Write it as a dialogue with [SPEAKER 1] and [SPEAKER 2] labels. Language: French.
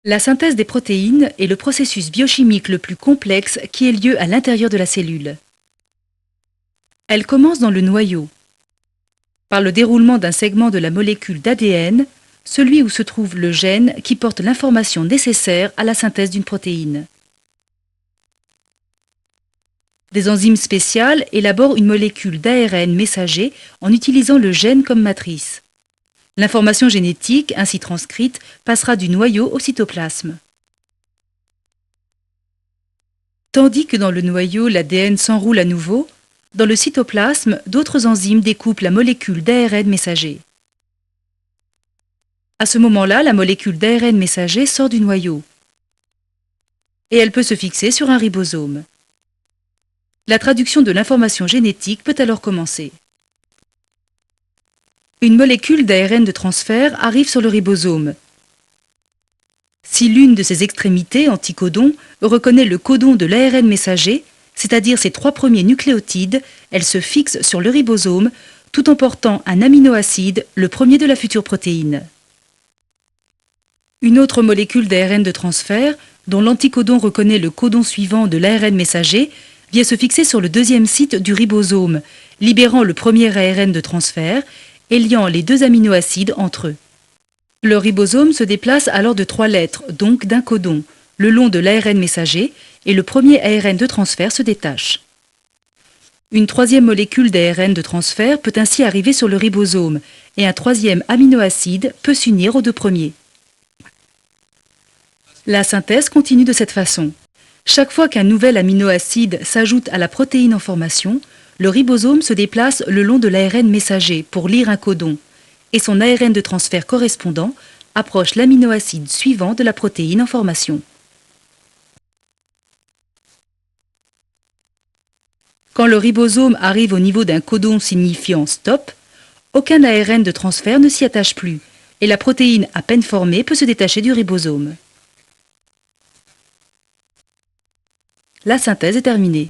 [SPEAKER 1] La synthèse des protéines est le processus biochimique le plus complexe qui ait lieu à l'intérieur de la cellule. Elle commence dans le noyau, par le déroulement d'un segment de la molécule d'ADN, celui où se trouve le gène qui porte l'information nécessaire à la synthèse d'une protéine. Des enzymes spéciales élaborent une molécule d'ARN messager en utilisant le gène comme matrice. L'information génétique, ainsi transcrite, passera du noyau au cytoplasme. Tandis que dans le noyau, l'ADN s'enroule à nouveau, dans le cytoplasme, d'autres enzymes découpent la molécule d'ARN messager. À ce moment-là, la molécule d'ARN messager sort du noyau et elle peut se fixer sur un ribosome. La traduction de l'information génétique peut alors commencer. Une molécule d'ARN de transfert arrive sur le ribosome. Si l'une de ses extrémités, anticodons, reconnaît le codon de l'ARN messager, c'est-à-dire ses 3 premiers nucléotides, elle se fixe sur le ribosome tout en portant un aminoacide, le premier de la future protéine. Une autre molécule d'ARN de transfert, dont l'anticodon reconnaît le codon suivant de l'ARN messager, vient se fixer sur le deuxième site du ribosome, libérant le premier ARN de transfert et liant les 2 aminoacides entre eux. Le ribosome se déplace alors de 3 lettres, donc d'un codon, le long de l'ARN messager, et le premier ARN de transfert se détache. Une 3e molécule d'ARN de transfert peut ainsi arriver sur le ribosome, et un 3e aminoacide peut s'unir aux 2 premiers. La synthèse continue de cette façon. Chaque fois qu'un nouvel aminoacide s'ajoute à la protéine en formation, le ribosome se déplace le long de l'ARN messager pour lire un codon, et son ARN de transfert correspondant approche l'aminoacide suivant de la protéine en formation. Quand le ribosome arrive au niveau d'un codon signifiant stop, aucun ARN de transfert ne s'y attache plus, et la protéine à peine formée peut se détacher du ribosome. La synthèse est terminée.